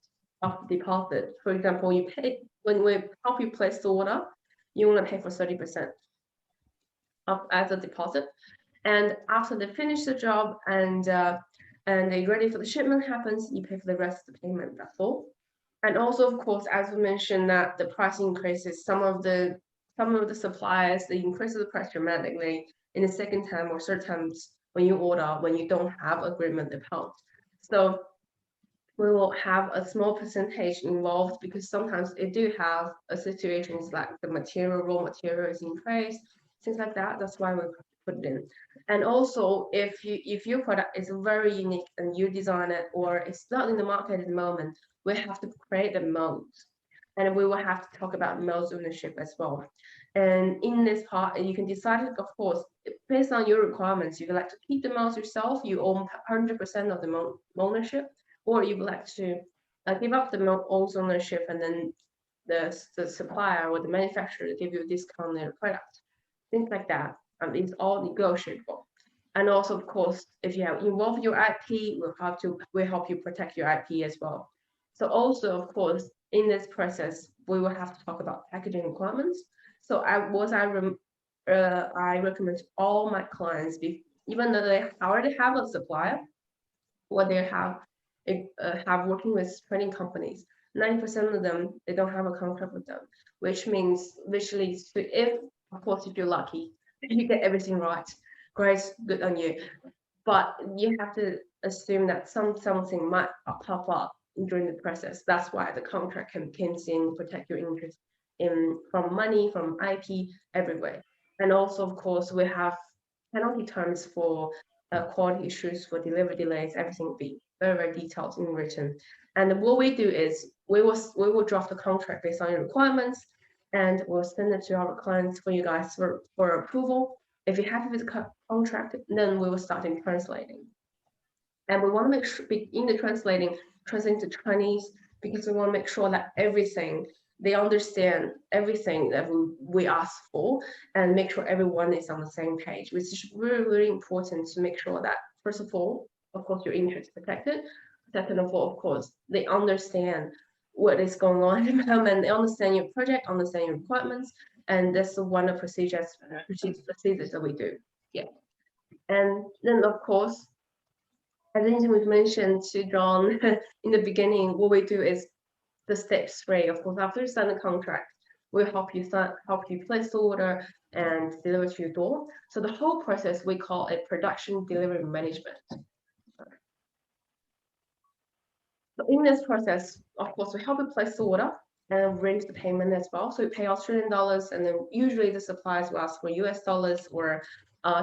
of the deposit. For example, you pay when we help you place the order, you want to pay for 30% as a deposit, and after they finish the job and they're ready for the shipment happens, you pay for the rest of the payment. That's all. And also, of course, as we mentioned, that the price increases. Some of the suppliers, they increase the price dramatically in the second time or third times when you order, when you don't have agreement amount. So we will have a small percentage involved, because sometimes it do have a situations like the raw material is increased, things like that. That's why we put it in. And also, if your product is very unique and you design it, or it's not in the market at the moment, we have to create the modes, and we will have to talk about modes ownership as well. And in this part, you can decide, of course, based on your requirements, you would like to keep the modes yourself, you own 100% of the ownership, or you would like to give up the ownership, and then the supplier or the manufacturer give you a discount on their product. Things like that. It's all negotiable. And also, of course, if you have involved your IP, we'll help you protect your IP as well. So also, of course, in this process, we will have to talk about packaging requirements. So I recommend all my clients, even though they already have a supplier, what they have working with trading companies, 90% of them, they don't have a contract with them, which leads to, if you're lucky, you get everything right, great, good on you. But you have to assume that something might pop up during the process. That's why the contract can protect your interest from money, from IP, everywhere. And also, of course, we have penalty terms for quality issues, for delivery delays. Everything will be very, very detailed in written. And what we do is we will draft the contract based on your requirements, and we'll send it to our clients for you guys for approval. If you're happy with the contract, then we will start in translating. And we want to make sure in the translating to Chinese, because we want to make sure that they understand everything that we ask for, and make sure everyone is on the same page, which is really, really important to make sure that, first of all, of course, your interest is protected. Second of all, of course, they understand what is going on at the moment. They understand your project, understand your requirements, and that's one of the procedures that we do. Yeah. And then, of course, I think we've mentioned to John in the beginning, what we do is the step 3. Of course, after you sign the contract, we'll help you place the order and deliver to your door. So the whole process, we call it production delivery management. So in this process, of course, we help you place the order and arrange the payment as well. So we pay Australian dollars, and then usually the suppliers will ask for US dollars or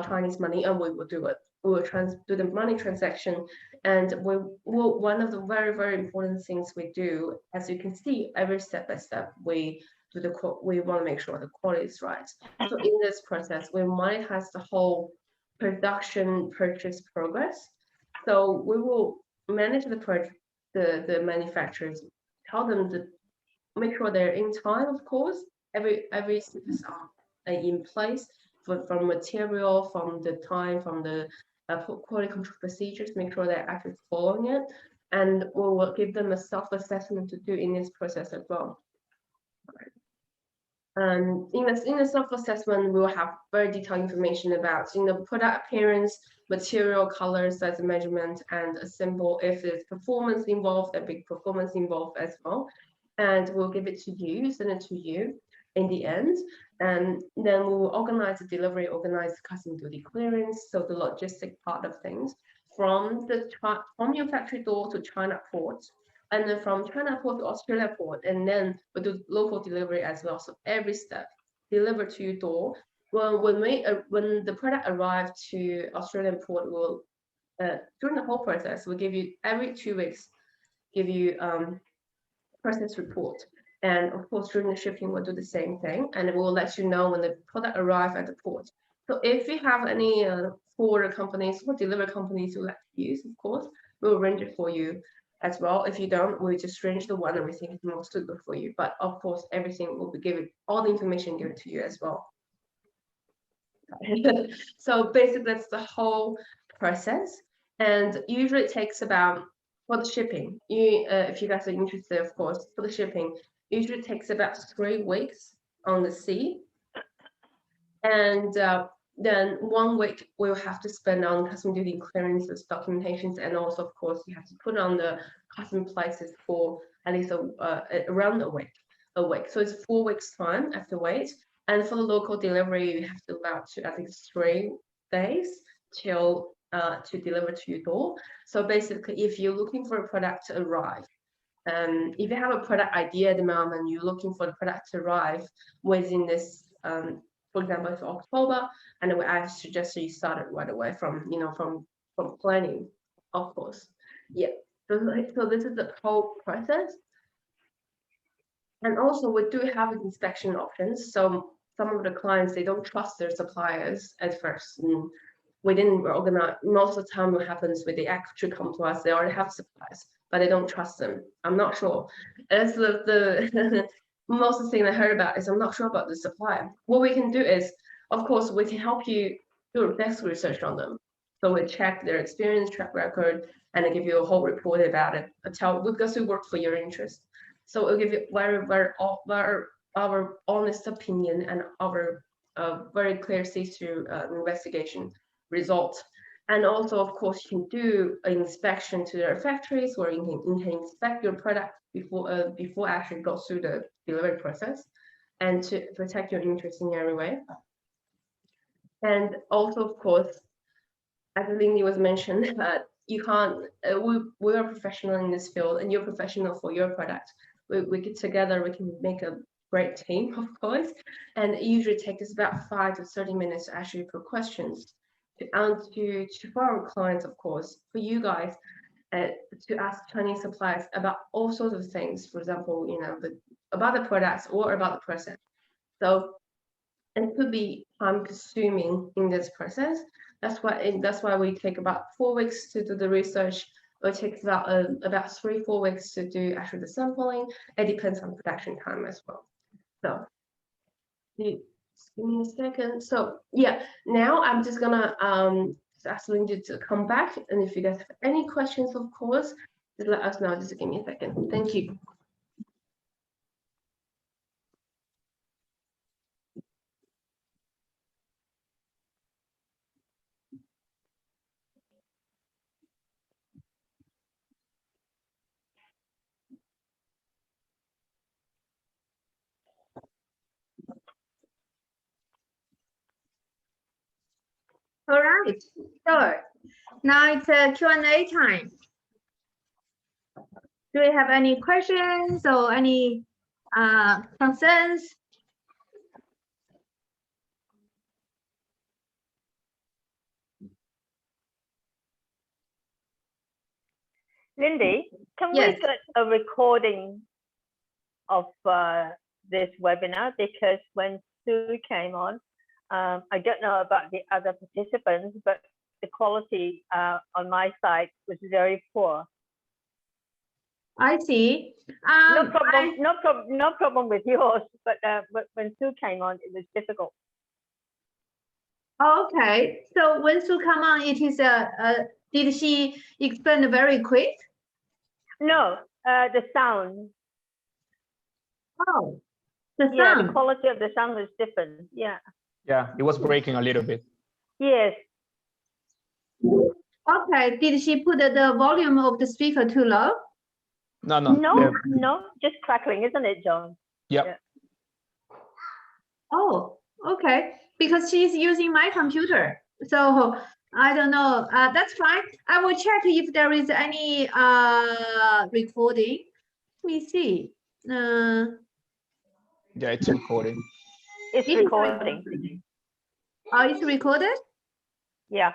Chinese money, and we will do it. We will do the money transaction, and we will. One of the very, very important things we do, as you can see, every step by step, we want to make sure the quality is right. So in this process, we monetize the whole production purchase progress. So we will manage the manufacturers, tell them to make sure they're in time, of course. Every step is in place from material, from the time, from the quality control procedures, make sure they're actually following it. And we will give them a self-assessment to do in this process as well. In the self-assessment, we will have very detailed information about product appearance, material, color, size, measurement, and a simple if there's performance involved, a big performance involved as well. And we'll give it to you, send it to you in the end. And then we will organize the delivery, organize the custom duty clearance, so the logistic part of things from your factory door to China port. And then from China port to Australia port, and then we do local delivery as well. So every step delivered to your door. When the product arrives to Australian port, we'll during the whole process, we'll give you every 2 weeks, give you process report. And of course, during the shipping, we'll do the same thing, and it will let you know when the product arrives at the port. So if you have any forwarder companies or delivery companies you like to use, of course, we'll arrange it for you as well. If you don't, we'll just arrange the one that we think is most suitable for you. But of course, everything will be given, all the information given to you as well. So basically, that's the whole process. And usually it takes about, for the shipping, if you guys are interested, of course, for the shipping, usually it takes about 3 weeks on the sea. And then 1 week we'll have to spend on custom duty clearances, documentations, and also, of course, you have to put on the custom places for at least around a week. So it's 4 weeks time after wait. And for the local delivery, you have to allow to at least 3 days till to deliver to your door. So basically, if you're looking for a product to arrive, if you have a product idea at the moment, you're looking for the product to arrive within this, for example, for October, and I suggest you start it right away from planning, of course. Yeah. So this is the whole process. And also we do have inspection options. So some of the clients, they don't trust their suppliers at first. And we didn't organize, most of the time what happens with the actual come to us, they already have suppliers, but they don't trust them. I'm not sure. That's the most of the thing I heard about is I'm not sure about the supplier. What we can do is, of course, we can help you do desk research on them. So we check their experience, track record, and I give you a whole report about it. Because we work for your interest. So we'll give you our honest opinion and our very clear see-through investigation result. And also, of course, you can do an inspection to their factories, or you can inspect your product before actually go through the delivery process, and to protect your interest in every way. And also, of course, as Lindy was mentioned, you can't. We are professional in this field, and you're professional for your product. We get together, we can make a great team, of course. And it usually takes us about 5 to 30 minutes to actually put questions for our clients, of course, for you guys, to ask Chinese suppliers about all sorts of things. For example, about the products or about the process. So it could be time consuming in this process. That's why we take about 4 weeks to do the research. It takes about 3-4 weeks to do actually the sampling. It depends on production time as well. So just give me a second. So yeah, now I'm just gonna ask Lindy to come back, and if you guys have any questions, of course, just let us know. Just give me a second. Thank you. All right, so now it's a Q&A time. Do you have any questions or any concerns? Lindy, can Yes. we get a recording of this webinar? Because when Sue came on, I don't know about the other participants, but the quality on my side was very poor. I see. No problem with yours, but when Sue came on, it was difficult. Okay. So when Sue come on, it is did she explain very quick? No, the sound. Oh, the Yeah, the sound. quality of the sound was different. Yeah. Yeah, it was breaking a little bit. Yes. Okay. Did she put the volume of the speaker too low? No, No, just crackling, isn't it, John? Yep. Yeah. Oh, okay. Because she's using my computer. So I don't know. That's fine. I will check if there is any recording. Let me see. Yeah, it's recording. It's It is recording. Oh, it's recorded? Yeah.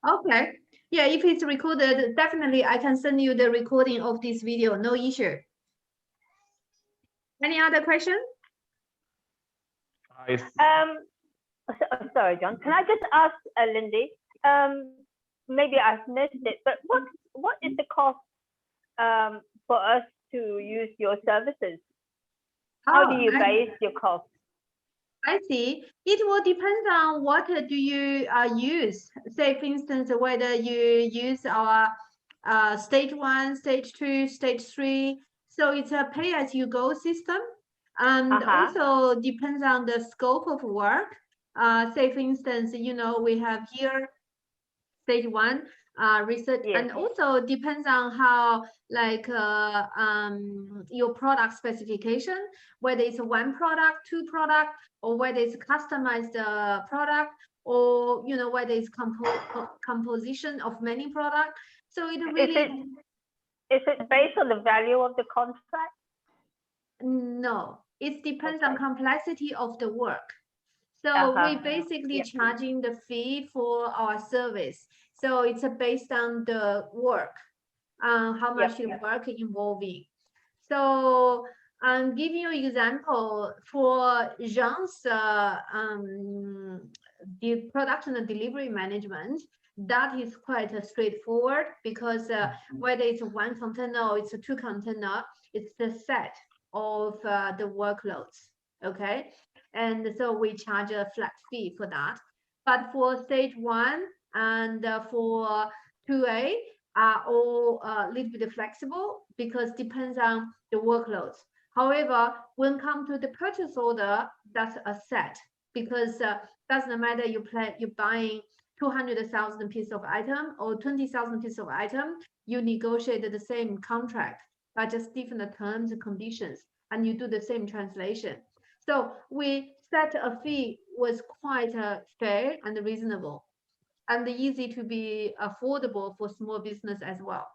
Okay. Yeah, if it's recorded, definitely I can send you the recording of this video. No issue. Any other question? Sorry, John. Can I just ask Lindy? Maybe I've missed it, but what is the cost for us to use your services? How do you base your cost? I see. It will depend on what do you use. Say, for instance, whether you use our stage 1, stage 2, stage 3. So it's a pay-as-you-go system. And also depends on the scope of work. Say, for instance, we have here stage 1 research, and also depends on how your product specification, whether it's one product, 2 product, or whether it's customized product, or whether it's composition of many products. So it really is it based on the value of the contract? No, it depends on complexity of the work. So we basically charging the fee for our service. So it's based on the work, how much the work involving. So I'm giving you an example for Jean's the production and delivery management. That is quite straightforward because whether it's 1 container or it's 2 container, it's the set of the workloads. Okay. And so we charge a flat fee for that. But for stage 1 and for 2A are all a little bit flexible because depends on the workloads. However, when come to the purchase order, that's a set because doesn't matter you're buying 200,000 piece of item or 20,000 piece of item, you negotiate the same contract, but just different terms and conditions, and you do the same translation. So we set a fee was quite fair and reasonable and easy to be affordable for small business as well.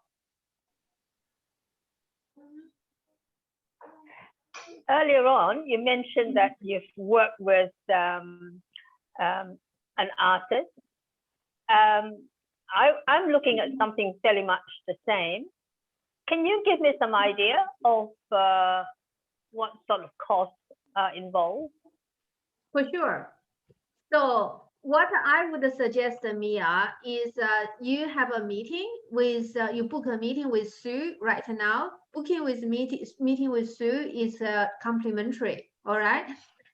Earlier on, you mentioned that you've worked with an artist. I'm looking at something fairly much the same. Can you give me some idea of what sort of costs are involved? For sure. So what I would suggest, Mia, is you have a meeting with, you book a meeting with Sue right now. Booking with meeting with Sue is complimentary, all right?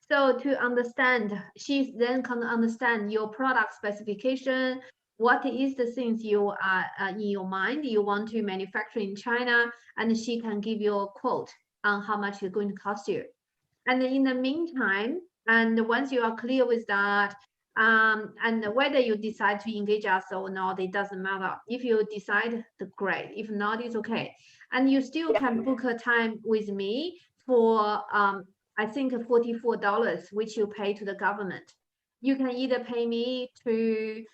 So to understand, she then can understand your product specification, what is the things you are in your mind you want to manufacture in China, and she can give you a quote on how much it's going to cost you. And in the meantime, and once you are clear with that, and whether you decide to engage us or not, it doesn't matter. If you decide, great. If not, it's okay. And you still can book a time with me for, I think, $44, which you pay to the government. You can either pay me to,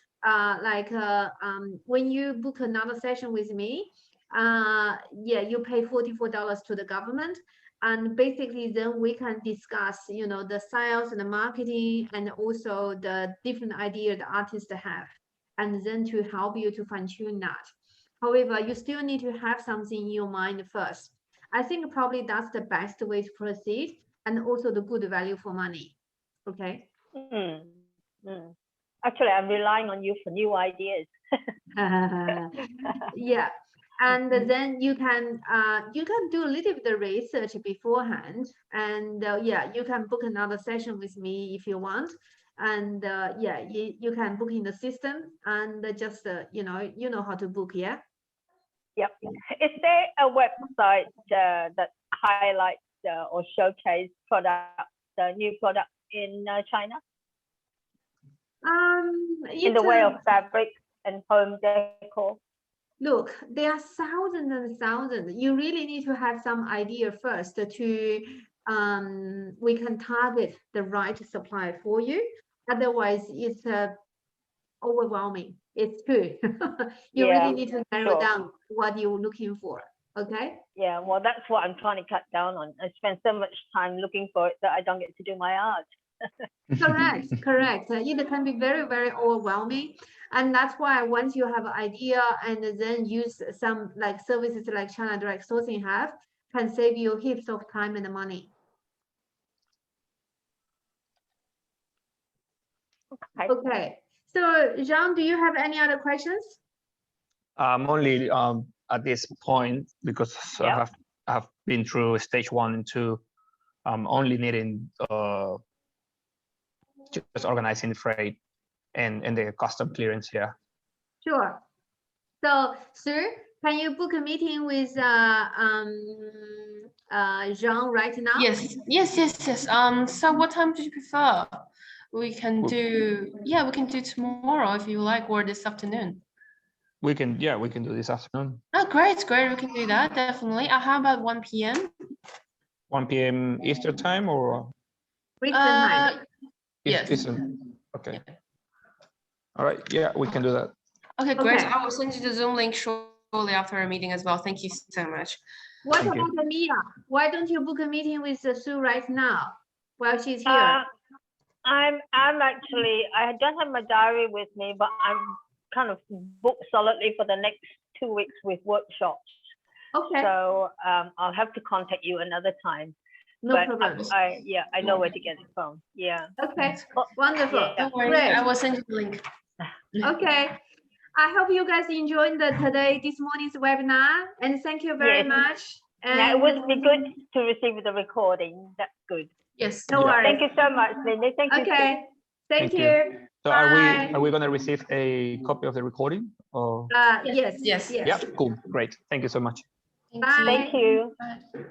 when you book another session with me, you pay $44 to the government. And basically then we can discuss, the sales and the marketing and also the different idea the artists have, and then to help you to fine tune that. However, you still need to have something in your mind first. I think probably that's the best way to proceed, and also the good value for money. Okay. Actually, I'm relying on you for new ideas. Yeah, and then you can do a little bit of research beforehand, and yeah, you can book another session with me if you want, and yeah, you can book in the system, and just you know how to book. Yeah. Yep. Is there a website that highlights or showcase new products in China in the way of fabric and home decor? Look, there are thousands and thousands. You really need to have some idea first to we can target the right supplier for you. Otherwise, it's overwhelming. It's true. You really need to narrow down what you're looking for. Okay. Yeah, well, that's what I'm trying to cut down on. I spend so much time looking for it that I don't get to do my art. Correct. It can be very, very overwhelming. And that's why once you have an idea and then use some like services like China Direct Sourcing have, can save you heaps of time and money. Okay. So Jean, do you have any other questions? Only at this point, because I have been through stage 1 and 2, only needing just organizing the freight and the custom clearance here. Sure. So, sir, can you book a meeting with Jean right now? Yes. So what time do you prefer? We can do tomorrow if you like, or this afternoon. We can do this afternoon. Oh, great. We can do that, definitely. How about 1 p.m.? 1 p.m. Eastern time or? Eastern time. Yes. Eastern. Okay. All right. Yeah, we can do that. Okay, great. Okay. I will send you the Zoom link shortly after our meeting as well. Thank you so much. What about Mia? Why don't you book a meeting with Sue right now while she's here? I'm actually, I don't have my diary with me, but I'm kind of booked solidly for the next 2 weeks with workshops. Okay. So I'll have to contact you another time. No but problem. I know where to get it from. Yeah. Okay. Wonderful. Yeah. Don't worry, Great. I will send you the link. Okay. I hope you guys enjoyed this morning's webinar, and thank you very much. And it would be good to receive the recording. That's good. Yes. No worries. Thank you so much, Lindy. Thank you. Okay. Thank you. So Bye. are we going to receive a copy of the recording? Or? Yes. Yes. Yeah, cool. Great. Thank you so much. Bye. Thank you. Bye.